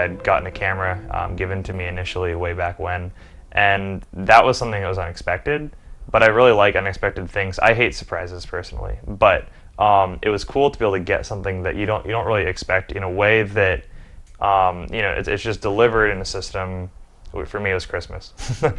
I'd gotten a camera given to me initially way back when, and that was something that was unexpected. But I really like unexpected things. I hate surprises personally, but it was cool to be able to get something that you don't really expect in a way that it's just delivered in a system. For me, it was Christmas, so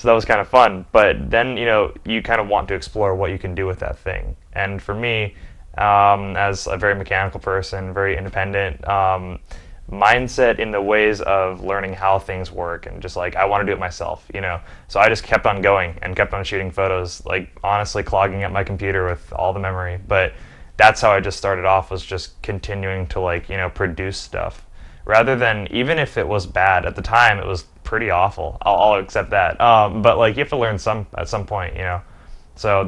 that was kind of fun. But then you kind of want to explore what you can do with that thing. And for me, as a very mechanical person, very independent mindset in the ways of learning how things work, and just like I want to do it myself, So I just kept on going and kept on shooting photos, like honestly clogging up my computer with all the memory. But that's how I just started off, was just continuing to produce stuff, rather than, even if it was bad at the time, it was pretty awful. I'll accept that. But like, you have to learn at some point, So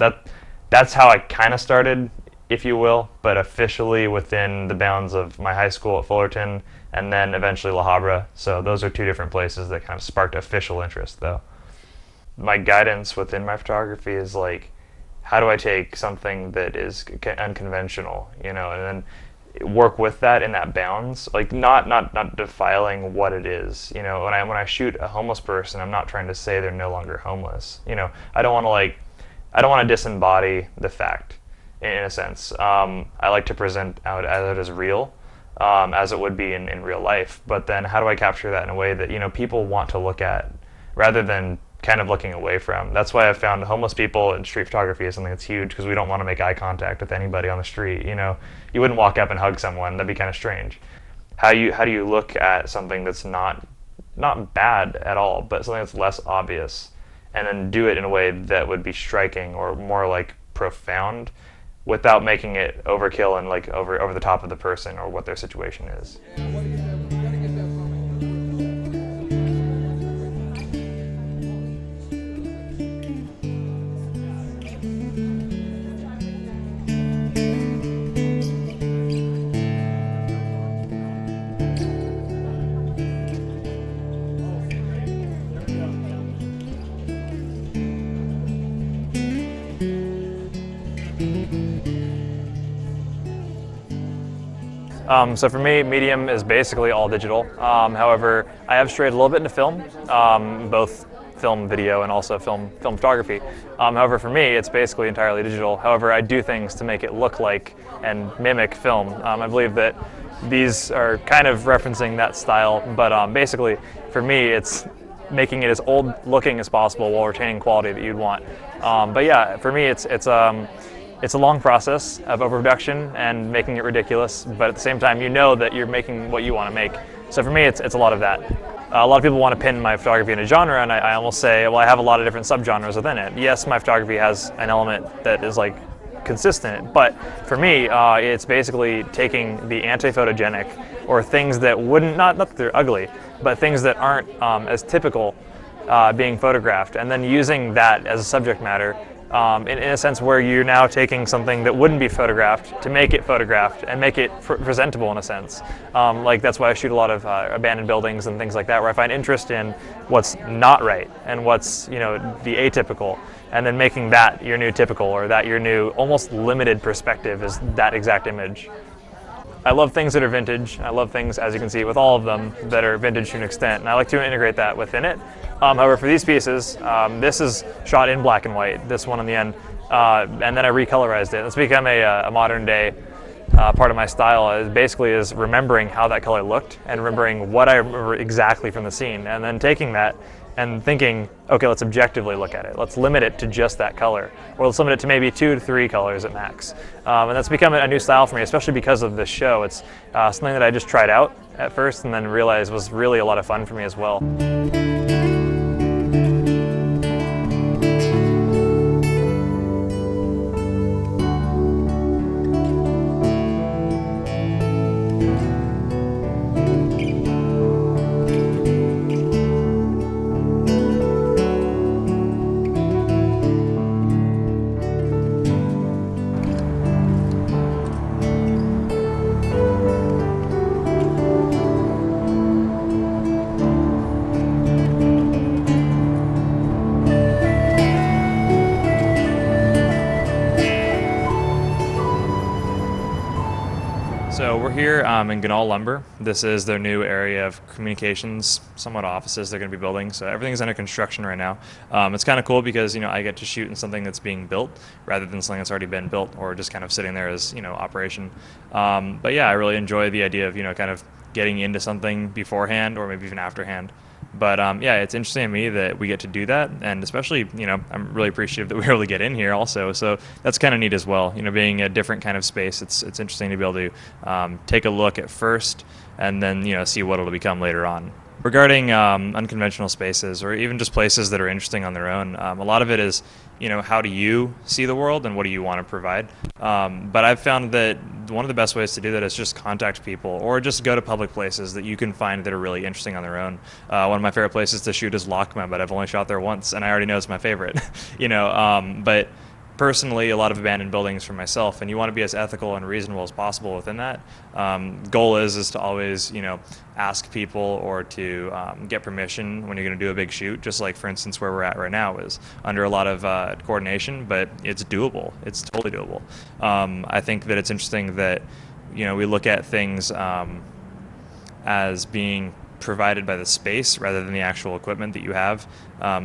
that's how I kind of started, if you will, but officially within the bounds of my high school at Fullerton, and then eventually La Habra. So those are two different places that kind of sparked official interest, though. My guidance within my photography is like, how do I take something that is unconventional, and then work with that in that bounds, like not defiling what it is. When I shoot a homeless person, I'm not trying to say they're no longer homeless. I don't want to disembody the fact, in a sense. I like to present out as it is real, as it would be in real life. But then how do I capture that in a way that people want to look at, rather than kind of looking away from? That's why I've found homeless people in street photography is something that's huge, because we don't want to make eye contact with anybody on the street. You wouldn't walk up and hug someone. That'd be kind of strange. How do you look at something that's not bad at all, but something that's less obvious, and then do it in a way that would be striking or more like profound, without making it overkill and like over the top of the person or what their situation is. So for me, medium is basically all digital. However, I have strayed a little bit into film, both film video and also film photography. However, for me, it's basically entirely digital. However, I do things to make it look like and mimic film. I believe that these are kind of referencing that style, but basically, for me, it's making it as old looking as possible while retaining quality that you'd want. But yeah, for me, it's a long process of overproduction and making it ridiculous, but at the same time, that you're making what you want to make. So for me, it's a lot of that. A lot of people want to pin my photography in a genre, and I almost say, well, I have a lot of different subgenres within it. Yes, my photography has an element that is like consistent, but for me, it's basically taking the anti-photogenic, or things that wouldn't, not that they're ugly, but things that aren't as typical being photographed, and then using that as a subject matter. In a sense where you're now taking something that wouldn't be photographed to make it photographed and make it presentable in a sense. Like that's why I shoot a lot of abandoned buildings and things like that, where I find interest in what's not right and what's the atypical, and then making that your new typical, or that your new almost limited perspective is that exact image. I love things that are vintage. I love things, as you can see with all of them, that are vintage to an extent, and I like to integrate that within it. However, for these pieces, this is shot in black and white, this one on the end, and then I recolorized it. It's become a modern day part of my style. It basically is remembering how that color looked and remembering what I remember exactly from the scene, and then taking that and thinking, okay, let's objectively look at it. Let's limit it to just that color, or let's limit it to maybe 2 to 3 colors at max. And that's become a new style for me, especially because of this show. It's something that I just tried out at first and then realized was really a lot of fun for me as well. in Ganal Lumber. This is their new area of communications, somewhat offices they're going to be building. So everything's under construction right now. It's kind of cool because I get to shoot in something that's being built rather than something that's already been built or just kind of sitting there as operation. But yeah, I really enjoy the idea of kind of getting into something beforehand or maybe even afterhand. But yeah, it's interesting to me that we get to do that, and especially, I'm really appreciative that we were able to get in here also. So that's kind of neat as well. Being a different kind of space, it's interesting to be able to take a look at first, and then see what it'll become later on. Regarding unconventional spaces, or even just places that are interesting on their own, a lot of it is, how do you see the world and what do you want to provide? But I've found that one of the best ways to do that is just contact people or just go to public places that you can find that are really interesting on their own. One of my favorite places to shoot is Lakma, but I've only shot there once, and I already know it's my favorite. But personally, a lot of abandoned buildings for myself, and you want to be as ethical and reasonable as possible within that. Goal is to always ask people or to get permission when you're going to do a big shoot, just like for instance where we're at right now is under a lot of coordination, but it's doable. It's totally doable. I think that it's interesting that we look at things as being provided by the space rather than the actual equipment that you have.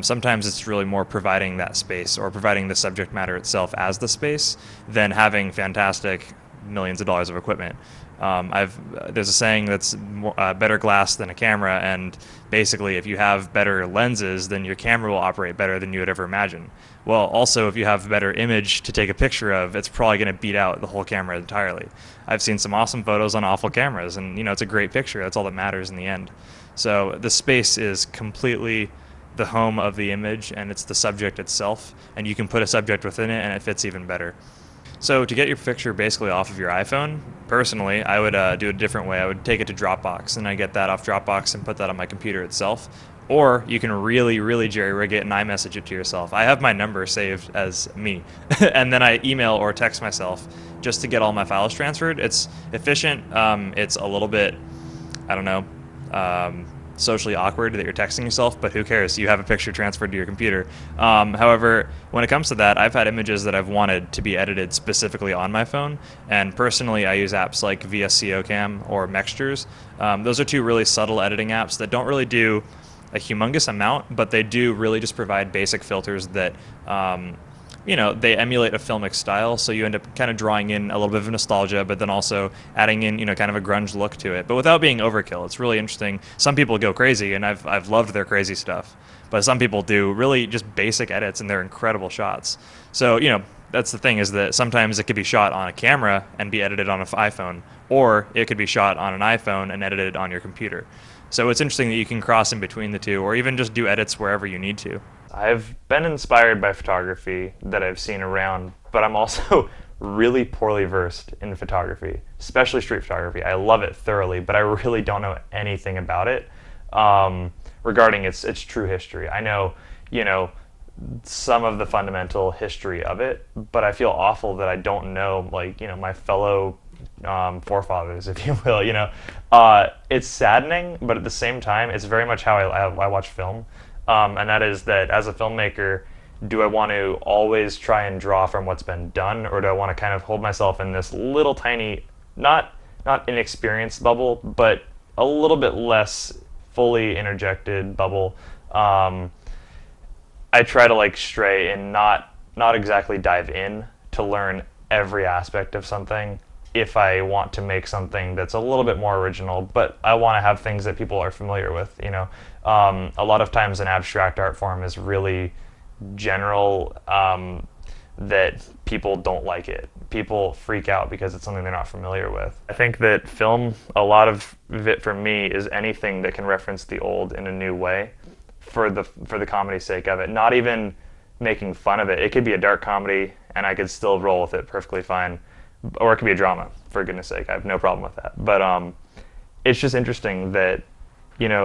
Sometimes it's really more providing that space or providing the subject matter itself as the space than having fantastic millions of dollars of equipment. There's a saying that's better glass than a camera, and basically if you have better lenses, then your camera will operate better than you would ever imagine. Well, also if you have better image to take a picture of, it's probably going to beat out the whole camera entirely. I've seen some awesome photos on awful cameras, and it's a great picture. That's all that matters in the end. So the space is completely the home of the image, and it's the subject itself, and you can put a subject within it and it fits even better. So to get your picture basically off of your iPhone, personally, I would do it a different way. I would take it to Dropbox, and I get that off Dropbox and put that on my computer itself. Or you can really, really jerry-rig it and iMessage it to yourself. I have my number saved as me, and then I email or text myself just to get all my files transferred. It's efficient. It's a little bit, I don't know, socially awkward that you're texting yourself, but who cares? You have a picture transferred to your computer. However, when it comes to that, I've had images that I've wanted to be edited specifically on my phone, and personally I use apps like VSCO Cam or Mextures. Those are two really subtle editing apps that don't really do a humongous amount, but they do really just provide basic filters that they emulate a filmic style, so you end up kind of drawing in a little bit of nostalgia, but then also adding in kind of a grunge look to it, but without being overkill. It's really interesting. Some people go crazy, and I've loved their crazy stuff, but some people do really just basic edits, and they're incredible shots. So that's the thing, is that sometimes it could be shot on a camera and be edited on an iPhone, or it could be shot on an iPhone and edited on your computer. So it's interesting that you can cross in between the two, or even just do edits wherever you need to. I've been inspired by photography that I've seen around, but I'm also really poorly versed in photography, especially street photography. I love it thoroughly, but I really don't know anything about it regarding its true history. I know, some of the fundamental history of it, but I feel awful that I don't know, my fellow forefathers, if you will. It's saddening, but at the same time, it's very much how I watch film. And that is that as a filmmaker, do I want to always try and draw from what's been done, or do I want to kind of hold myself in this little tiny, not inexperienced bubble, but a little bit less fully interjected bubble? I try to stray and not exactly dive in to learn every aspect of something if I want to make something that's a little bit more original, but I want to have things that people are familiar with. A lot of times an abstract art form is really general, that people don't like it. People freak out because it's something they're not familiar with. I think that film, a lot of it for me, is anything that can reference the old in a new way for the comedy's sake of it, not even making fun of it. It could be a dark comedy and I could still roll with it perfectly fine. Or it could be a drama, for goodness sake. I have no problem with that. But it's just interesting that,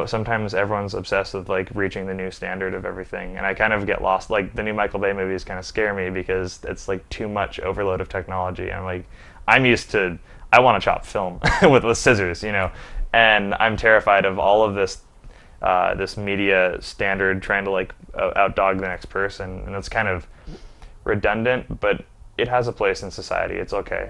sometimes everyone's obsessed with reaching the new standard of everything, and I kind of get lost. The new Michael Bay movies kind of scare me because it's too much overload of technology. And I'm used to, I want to chop film with scissors, and I'm terrified of all of this this media standard trying to outdog the next person, and it's kind of redundant, but it has a place in society. It's okay,